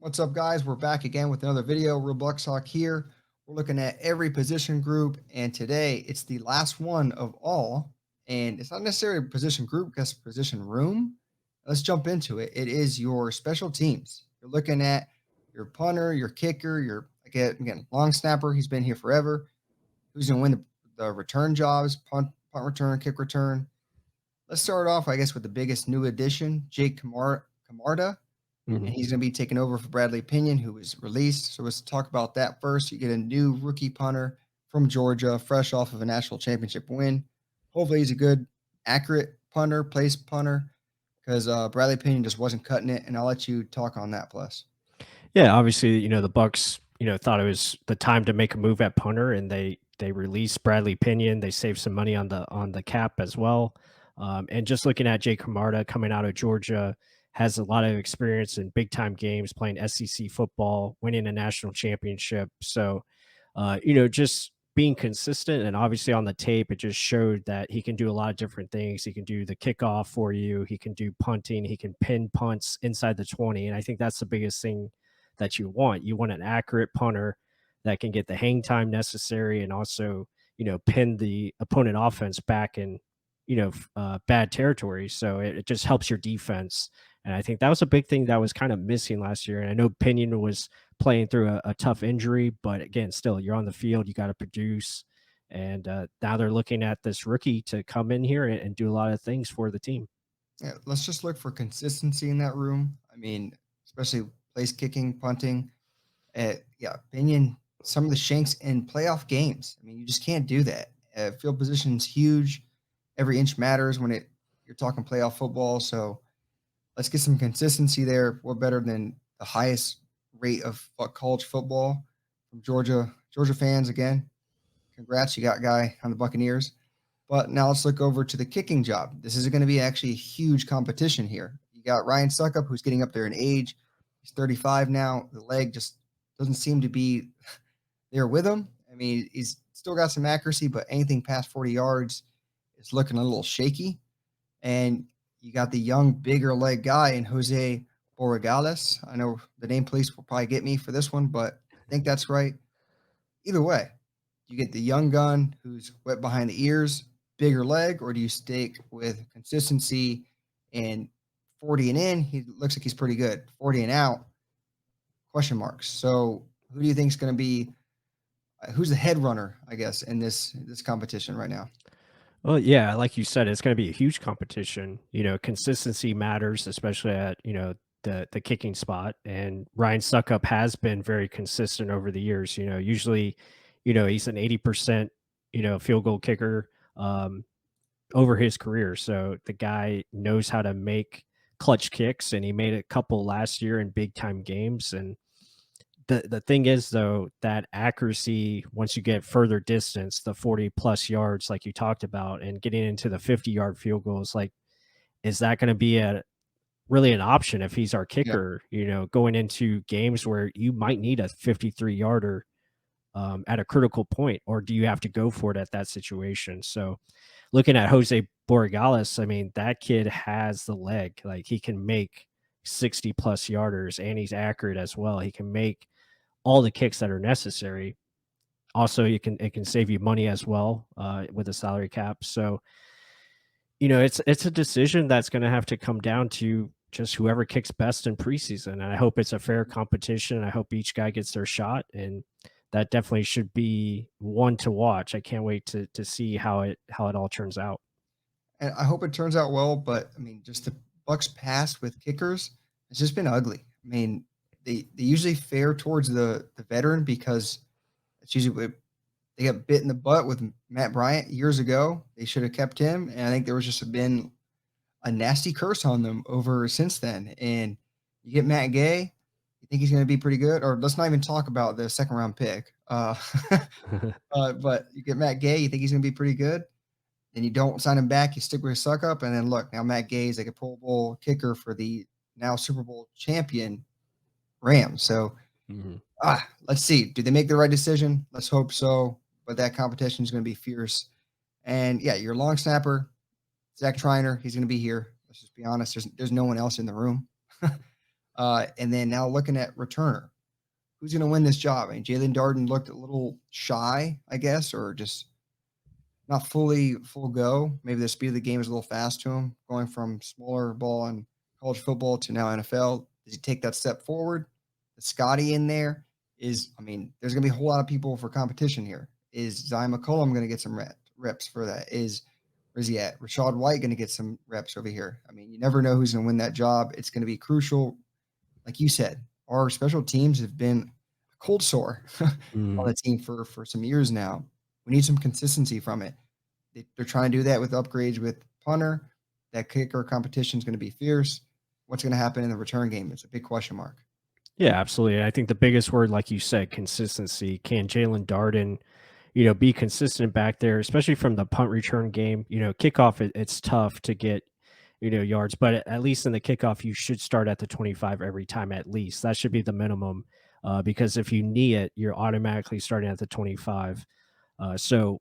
What's up, guys? We're back again with another video. Real Bucks Talk here. We're looking at every position group, and today it's the last one of all. And it's not necessarily a position group, because position room. Let's jump into it. It is your special teams. You're looking at your punter, your kicker, your again long snapper. He's been here forever. Who's going to win the return jobs? Punt return, kick return. Let's start off, I guess, with the biggest new addition, Jake Camarda, and Mhm. he's going to be taking over for Bradley Pinion, who was released. So let's talk about that first. You get a new rookie punter from Georgia, fresh off of a national championship win. Hopefully, he's a good, accurate punter, place punter, because Bradley Pinion just wasn't cutting it. And I'll let you talk on that. Plus, Yeah, obviously, the Bucks, thought it was the time to make a move at punter, and they released Bradley Pinion. They saved some money on the cap as well. And just looking at Jake Camarda coming out of Georgia, has a lot of experience in big time games, playing SEC football, winning a national championship. So, just being consistent and obviously on the tape, it just showed that he can do a lot of different things. He can do the kickoff for you. He can do punting. He can pin punts inside the 20. And I think that's the biggest thing that you want. You want an accurate punter that can get the hang time necessary and also, pin the opponent offense back in, bad territory. So it just helps your defense. And I think that was a big thing that was kind of missing last year. And I know Pinion was playing through a tough injury, but again, still, you're on the field, you got to produce. And now they're looking at this rookie to come in here and do a lot of things for the team. yeah, let's just look for consistency in that room. I mean, especially place kicking, punting. Yeah, Pinion, some of the shanks in playoff games. I mean, you just can't do that. Field position's huge. Every inch matters when you're talking playoff football. So let's get some consistency there. What better than the highest rate of college football from Georgia? Georgia fans, again, congrats, you got a guy on the Buccaneers. But now let's look over to the kicking job. This is going to be actually a huge competition here. You got Ryan Suckup, who's getting up there in age. He's 35 now. The leg just doesn't seem to be there with him. I mean, he's still got some accuracy, but anything past 40 yards is looking a little shaky. And you got the young, bigger leg guy in Jose Boragalus. I know the name police will probably get me for this one, but I think that's right. Either way, you get the young gun who's wet behind the ears, bigger leg, or do you stick with consistency and 40 and in? He looks like he's pretty good. 40 and out, question marks. So who do you think is going to be? Who's the head runner, I guess, in this competition right now? Well, yeah, like you said, it's going to be a huge competition. Consistency matters, especially at the kicking spot. And Ryan Suckup has been very consistent over the years. Usually, he's an 80% field goal kicker over his career. So the guy knows how to make clutch kicks, and he made a couple last year in big time games. And the thing is though, that accuracy once you get further distance, the 40 plus yards like you talked about, and getting into the 50-yard field goals, like, is that going to be a really an option if he's our Yeah. kicker, going into games where you might need a 53-yarder at a critical point, or do you have to go for it at that situation? So looking at Jose Boragalus, I mean, that kid has the leg. Like, he can make 60 plus yarders, and he's accurate as well. He can make all the kicks that are necessary. Also, it can save you money as well with the salary cap. So, it's a decision that's going to have to come down to just whoever kicks best in preseason. And I hope it's a fair competition. I hope each guy gets their shot, and that definitely should be one to watch. I can't wait to see how it all turns out. And I hope it turns out well, but I mean, just the Bucks past with kickers, it's just been ugly. I mean, they usually fare towards the veteran because it's usually they got bit in the butt with Matt Bryant years ago. They should have kept him, and I think there was just been a nasty curse on them over since then. And you get Matt Gay, you think he's going to be pretty good, or let's not even talk about the second round pick. But you get Matt Gay, you think he's going to be pretty good. Then you don't sign him back, you stick with his suck up, and then look, now Matt Gay is like a Pro Bowl kicker for the now Super Bowl champion Rams. So Mhm. let's see. Do they make the right decision? Let's hope so. But that competition is going to be fierce. And yeah, your long snapper, Zach Triner, he's going to be here. Let's just be honest. There's no one else in the room. And then now looking at returner, who's going to win this job? I mean, Jalen Darden looked a little shy, I guess, or just not fully full go. Maybe the speed of the game is a little fast to him, going from smaller ball in college football to now NFL. Does he take that step forward? The Scotty in there I mean, there's going to be a whole lot of people for competition here. Is Zai McColl going to get some reps for that? Where's he at? Rashad White going to get some reps over here? I mean, you never know who's going to win that job. It's going to be crucial. Like you said, our special teams have been a cold sore on Mhm. the team for some years now. We need some consistency from it. They're trying to do that with upgrades with punter. That kicker competition is going to be fierce. What's going to happen in the return game? It's a big question mark. Yeah, absolutely. I think the biggest word, like you said, consistency. Can Jalen Darden, be consistent back there, especially from the punt return game? Kickoff, it's tough to get, yards, but at least in the kickoff, you should start at the 25 every time at least. That should be the minimum, because if you knee it, you're automatically starting at the 25. So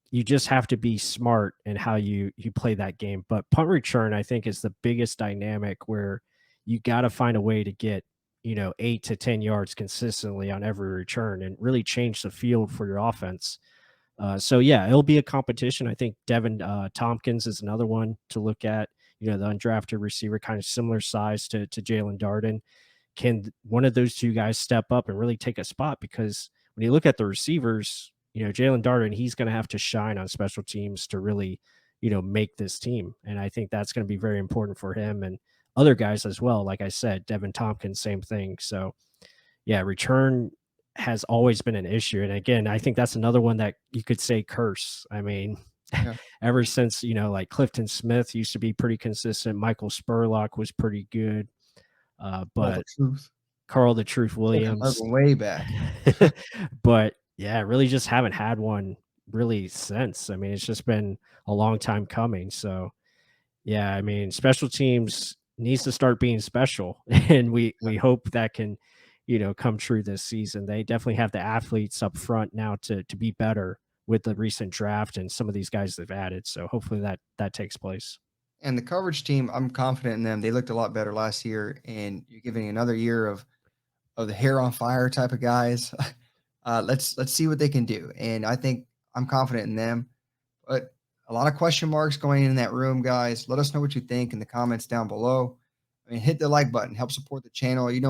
you just have to be smart in how you play that game. But punt return, I think, is the biggest dynamic where you got to find a way to get 8 to 10 yards consistently on every return and really change the field for your offense. So yeah, it'll be a competition. I think Devin Tompkins is another one to look at. The undrafted receiver, kind of similar size to Jalen Darden. Can one of those two guys step up and really take a spot? Because when you look at the receivers, Jalen Darden, he's going to have to shine on special teams to really, make this team. And I think that's going to be very important for him and other guys as well. Like I said, Devin Tompkins, same thing. So yeah, return has always been an issue. And again, I think that's another one that you could say curse. I mean, Yeah. ever since, like Clifton Smith used to be pretty consistent, Michael Spurlock was pretty good. All the But truth. Carl the Truth Williams. Harking way back. But yeah, really just haven't had one really since. I mean, it's just been a long time coming. So yeah, I mean, special teams needs to start being special, and we hope that can, come true this season. They definitely have the athletes up front now to be better with the recent draft and some of these guys they've added. So hopefully that takes place. And the coverage team, I'm confident in them. They looked a lot better last year, and you're giving another year of the hair on fire type of guys. Let's see what they can do. And I think I'm confident in them. But a lot of question marks going in that room, guys. Let us know what you think in the comments down below. I mean, hit the like button, help support the channel. You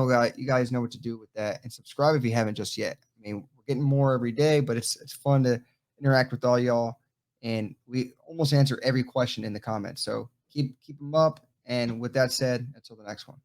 guys know what to do with that, and subscribe if you haven't just yet. I mean, we're getting more every day, but it's fun to interact with all y'all, and we almost answer every question in the comments. So keep them up. And with that said, until the next one.